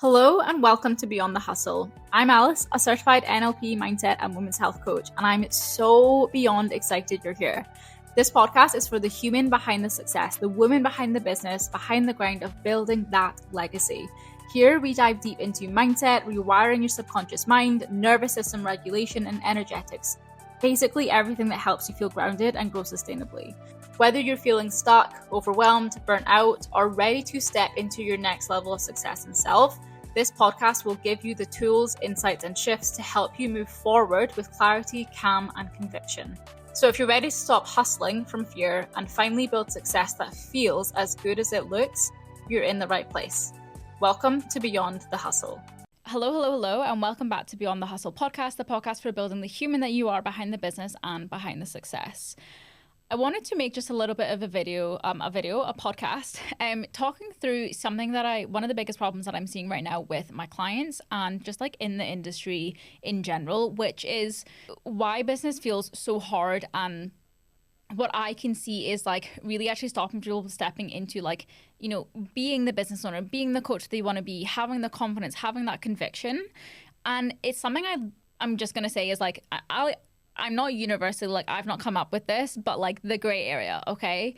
Hello and welcome to Beyond the Hustle. I'm Alice, a certified NLP mindset and women's health coach, and I'm so beyond excited you're here. This podcast is for the human behind the success, the woman behind the business, behind the grind of building that legacy. Here we dive deep into mindset, rewiring your subconscious mind, nervous system regulation, and energetics. Basically everything that helps you feel grounded and grow sustainably. Whether you're feeling stuck, overwhelmed, burnt out, or ready to step into your next level of success and self, this podcast will give you the tools, insights, and shifts to help you move forward with clarity, calm, and conviction. So if you're ready to stop hustling from fear and finally build success that feels as good as it looks, you're in the right place. Welcome to Beyond the Hustle. Hello, and welcome back to Beyond the Hustle podcast, the podcast for building the human that you are behind the business and behind the success. I wanted to make just a little bit of a podcast, talking through something that one of the biggest problems that I'm seeing right now with my clients and just like in the industry in general, which is why business feels so hard. And what I can see is like really actually stopping people stepping into like, you know, being the business owner, being the coach they want to be, having the confidence, having that conviction. And it's something I'm just going to say is like, I'm not universally, like I've not come up with this, but like the gray area, okay?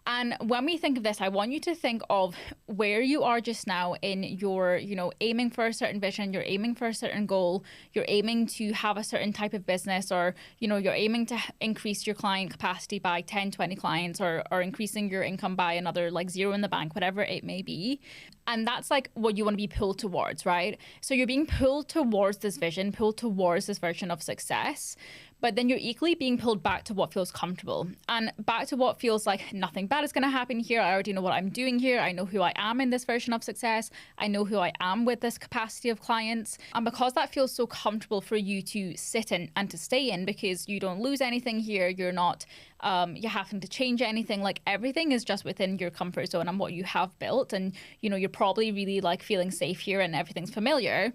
And when we think of this, I want you to think of where you are just now in your, you know, aiming for a certain vision, you're aiming for a certain goal, you're aiming to have a certain type of business, or, you know, you're aiming to increase your client capacity by 10, 20 clients, or increasing your income by another like zero in the bank, whatever it may be. And that's like what you want to be pulled towards, right? So you're being pulled towards this vision, pulled towards this version of success. But then you're equally being pulled back to what feels comfortable and back to what feels like nothing bad is going to happen here. I already know what I'm doing here. I know who I am in this version of success. I know who I am with this capacity of clients. And because that feels so comfortable for you to sit in and to stay in, because you don't lose anything here, you're not you're having to change anything, like everything is just within your comfort zone and what you have built. And, you know, you're probably really like feeling safe here and everything's familiar.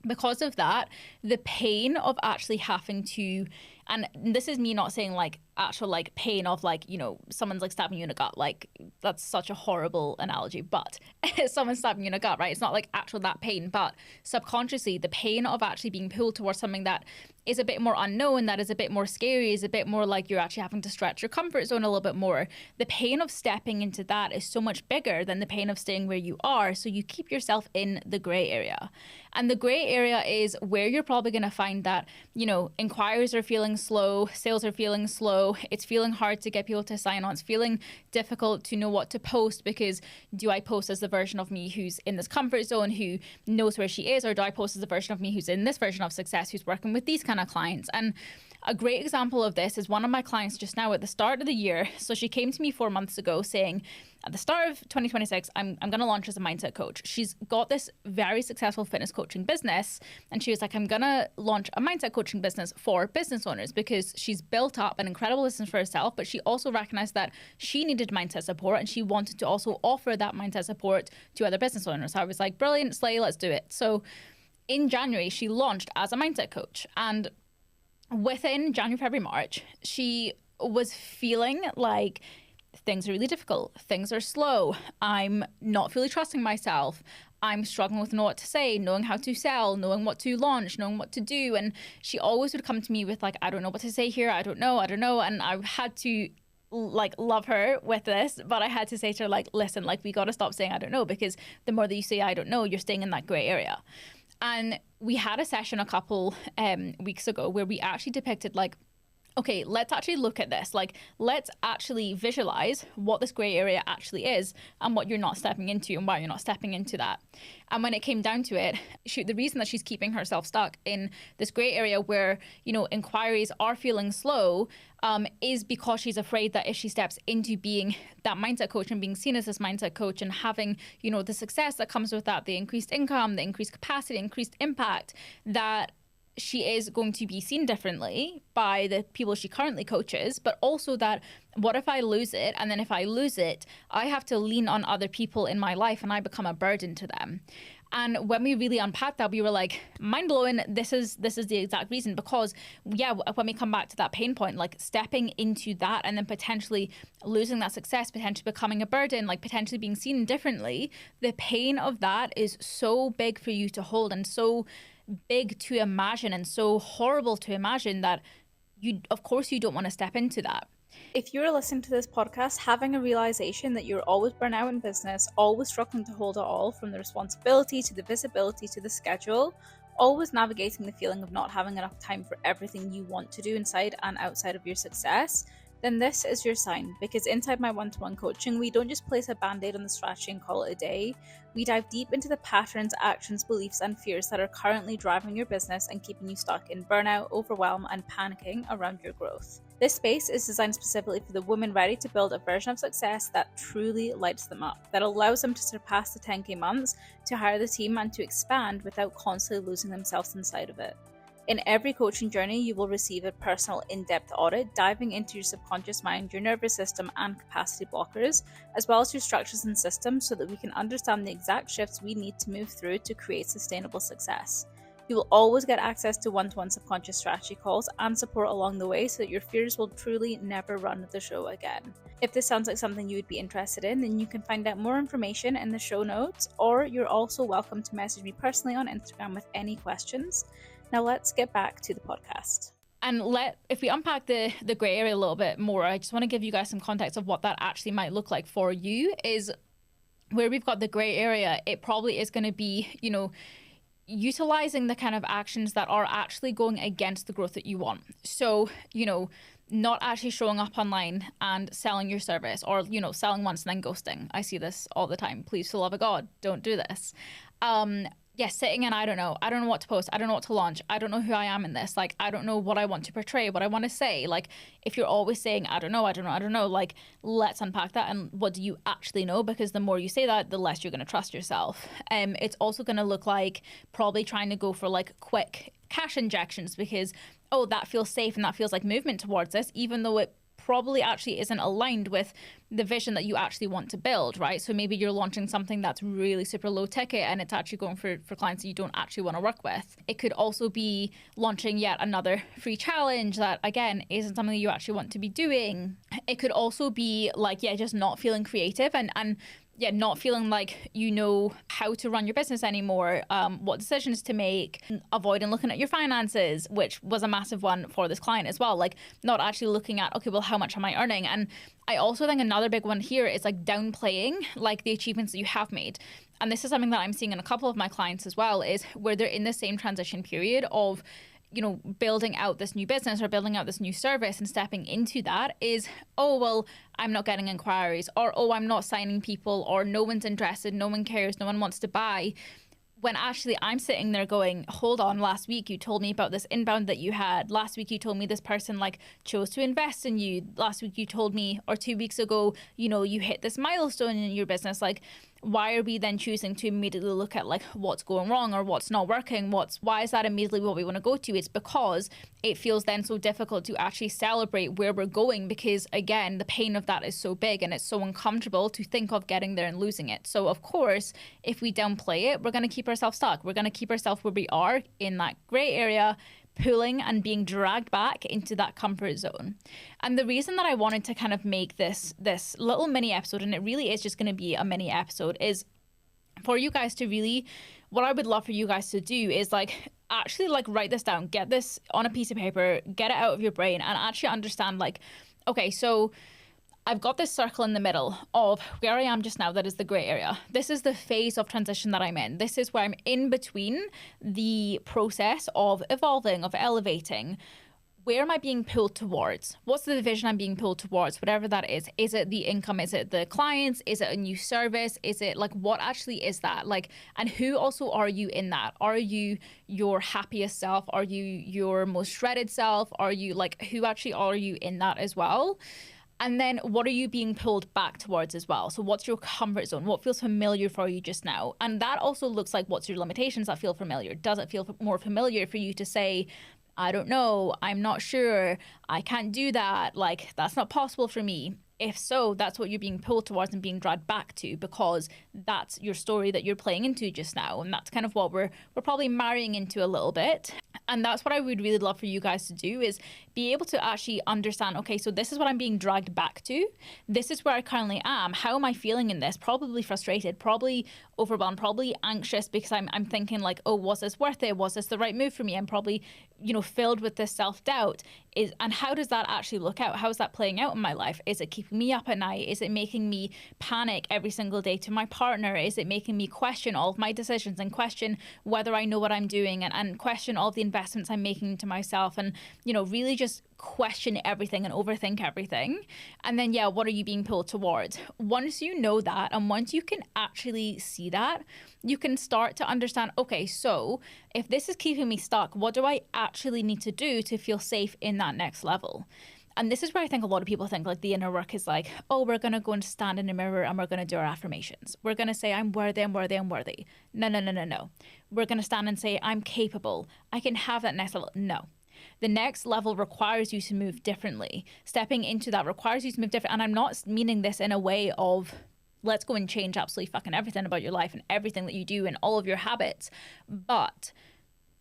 Because of that, the pain of actually having to, and this is me not saying like actual like pain of like, you know, someone's like stabbing you in the gut, like that's such a horrible analogy, but someone's stabbing you in the gut, right? It's not like actual that pain, but subconsciously the pain of actually being pulled towards something that is a bit more unknown, that is a bit more scary, is a bit more like you're actually having to stretch your comfort zone a little bit more. The pain of stepping into that is so much bigger than the pain of staying where you are. So you keep yourself in the gray area. And the gray area is where you're probably going to find that, you know, inquiries are feeling slow, sales are feeling slow, it's feeling hard to get people to sign on, it's feeling difficult to know what to post, because do I post as the version of me who's in this comfort zone, who knows where she is, or do I post as the version of me who's in this version of success, who's working with these kind of clients? And a great example of this is one of my clients just now at the start of the year. So she came to me 4 months ago saying, at the start of 2026, I'm going to launch as a mindset coach. She's got this very successful fitness coaching business. And she was like, I'm going to launch a mindset coaching business for business owners, because she's built up an incredible business for herself, but she also recognized that she needed mindset support and she wanted to also offer that mindset support to other business owners. So I was like, brilliant, slay, let's do it. So in January, she launched as a mindset coach. And within January, February, March, she was feeling like things are really difficult. Things are slow. I'm not fully trusting myself. I'm struggling with knowing what to say, knowing how to sell, knowing what to launch, knowing what to do. And she always would come to me with like, I don't know what to say here. I don't know. And I had to like love her with this, but I had to say to her like, listen, like we got to stop saying I don't know, because the more that you say I don't know, you're staying in that gray area. And we had a session a couple weeks ago where we actually depicted like, okay, let's actually look at this. Like, let's actually visualize what this gray area actually is and what you're not stepping into and why you're not stepping into that. And when it came down to it, the reason that she's keeping herself stuck in this gray area where, you know, inquiries are feeling slow is because she's afraid that if she steps into being that mindset coach and being seen as this mindset coach and having, you know, the success that comes with that, the increased income, the increased capacity, increased impact, that she is going to be seen differently by the people she currently coaches, but also that what if I lose it? And then if I lose it, I have to lean on other people in my life and I become a burden to them. And when we really unpacked that, we were like, mind blowing, this is the exact reason. Because yeah, when we come back to that pain point, like stepping into that and then potentially losing that success, potentially becoming a burden, like potentially being seen differently, the pain of that is so big for you to hold and so big to imagine and so horrible to imagine that of course you don't want to step into that. If you're listening to this podcast having a realization that you're always burnt out in business, always struggling to hold it all, from the responsibility to the visibility to the schedule, always navigating the feeling of not having enough time for everything you want to do inside and outside of your success, then this is your sign. Because inside my one-to-one coaching, we don't just place a band-aid on the strategy and call it a day. We dive deep into the patterns, actions, beliefs, and fears that are currently driving your business and keeping you stuck in burnout, overwhelm, and panicking around your growth. This space is designed specifically for the women ready to build a version of success that truly lights them up, that allows them to surpass the 10K months, to hire the team, and to expand without constantly losing themselves inside of it. In every coaching journey, you will receive a personal in-depth audit, diving into your subconscious mind, your nervous system, and capacity blockers, as well as your structures and systems, so that we can understand the exact shifts we need to move through to create sustainable success. You will always get access to one-to-one subconscious strategy calls and support along the way, so that your fears will truly never run the show again. If this sounds like something you would be interested in, then you can find out more information in the show notes, or you're also welcome to message me personally on Instagram with any questions. Now let's get back to the podcast. And if we unpack the gray area a little bit more, I just want to give you guys some context of what that actually might look like for you. Is where we've got the gray area, it probably is going to be, utilizing the kind of actions that are actually going against the growth that you want. So, not actually showing up online and selling your service, or, selling once and then ghosting. I see this all the time. Please, for the love of God, don't do this. Sitting and I don't know what to post. I don't know what to launch. I don't know who I am in this. Like, I don't know what I want to portray, what I want to say. Like, if you're always saying, I don't know, like, let's unpack that. And what do you actually know? Because the more you say that, the less you're going to trust yourself. It's also going to look like probably trying to go for like quick cash injections because, oh, that feels safe and that feels like movement towards this, even though it probably actually isn't aligned with the vision that you actually want to build, right? So maybe you're launching something that's really super low ticket and it's actually going for clients that you don't actually want to work with. It could also be launching yet another free challenge that, again, isn't something that you actually want to be doing. It could also be like, just not feeling creative and not feeling like you know how to run your business anymore, what decisions to make, avoiding looking at your finances, which was a massive one for this client as well. Like, not actually looking at, okay, well, how much am I earning? And I also think another big one here is like downplaying like the achievements that you have made. And this is something that I'm seeing in a couple of my clients as well, is where they're in the same transition period of building out this new business or building out this new service, and stepping into that is, oh, well, I'm not getting inquiries, or, oh, I'm not signing people, or no one's interested, no one cares, no one wants to buy. When actually I'm sitting there going, hold on, last week you told me about this inbound that you had. Last week you told me this person like chose to invest in you. Last week you told me, or 2 weeks ago, you hit this milestone in your business. Like, why are we then choosing to immediately look at like what's going wrong or what's not working? Why is that immediately what we want to go to? It's because it feels then so difficult to actually celebrate where we're going, because again, the pain of that is so big and it's so uncomfortable to think of getting there and losing it. So of course, if we downplay it, we're going to keep ourselves stuck. We're going to keep ourselves where we are in that gray area, pulling and being dragged back into that comfort zone. And the reason that I wanted to kind of make this little mini episode, and it really is just going to be a mini episode, is for you guys to really, what I would love for you guys to do is like actually like write this down, get this on a piece of paper, get it out of your brain, and actually understand like, okay, so I've got this circle in the middle of where I am just now. That is the gray area. This is the phase of transition that I'm in. This is where I'm in between the process of evolving, of elevating. Where am I being pulled towards? What's the vision I'm being pulled towards? Whatever that is. Is it the income? Is it the clients? Is it a new service? Is it like, what actually is that? Like, and who also are you in that? Are you your happiest self? Are you your most shredded self? Are you like, who actually are you in that as well? And then what are you being pulled back towards as well? So what's your comfort zone? What feels familiar for you just now? And that also looks like, what's your limitations that feel familiar? Does it feel more familiar for you to say, I don't know, I'm not sure, I can't do that, like that's not possible for me? If so, that's what you're being pulled towards and being dragged back to, because that's your story that you're playing into just now. And that's kind of what we're probably marrying into a little bit. And that's what I would really love for you guys to do, is be able to actually understand, okay, so this is what I'm being dragged back to. This is where I currently am. How am I feeling in this? Probably frustrated, probably overwhelmed, probably anxious, because I'm thinking like, oh, was this worth it? Was this the right move for me? I'm probably, filled with this self-doubt. And how does that actually look out? How is that playing out in my life? Is it keeping me up at night? Is it making me panic every single day to my partner? Is it making me question all of my decisions and question whether I know what I'm doing, and question all of the investments I'm making into myself, and, really just question everything and overthink everything? And then, what are you being pulled towards? Once you know that, and once you can actually see that, you can start to understand, okay, so if this is keeping me stuck, what do I actually need to do to feel safe in that next level? And this is where I think a lot of people think like the inner work is like, oh, we're going to go and stand in a mirror and we're going to do our affirmations. We're going to say, I'm worthy, I'm worthy, I'm worthy. No. We're going to stand and say, I'm capable. I can have that next level. No. The next level requires you to move differently. Stepping into that requires you to move different. And I'm not meaning this in a way of, let's go and change absolutely fucking everything about your life and everything that you do and all of your habits. But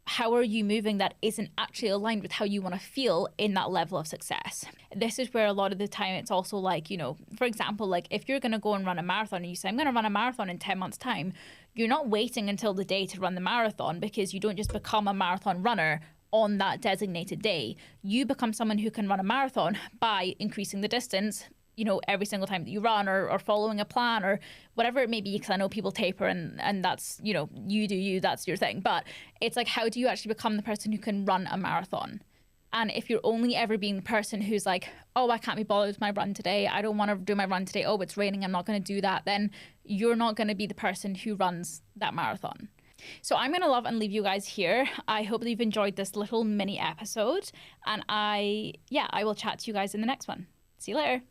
how are you moving that isn't actually aligned with how you want to feel in that level of success? This is where a lot of the time it's also like, for example, like if you're going to go and run a marathon and you say, I'm going to run a marathon in 10 months time, you're not waiting until the day to run the marathon, because you don't just become a marathon runner on that designated day. You become someone who can run a marathon by increasing the distance, every single time that you run, or following a plan, or whatever it may be, because I know people taper and that's, you do you, that's your thing. But it's like, how do you actually become the person who can run a marathon? And if you're only ever being the person who's like, oh, I can't be bothered with my run today, I don't want to do my run today, oh, it's raining, I'm not going to do that, then you're not going to be the person who runs that marathon. So I'm going to love and leave you guys here. I hope that you've enjoyed this little mini episode, and I will chat to you guys in the next one. See you later.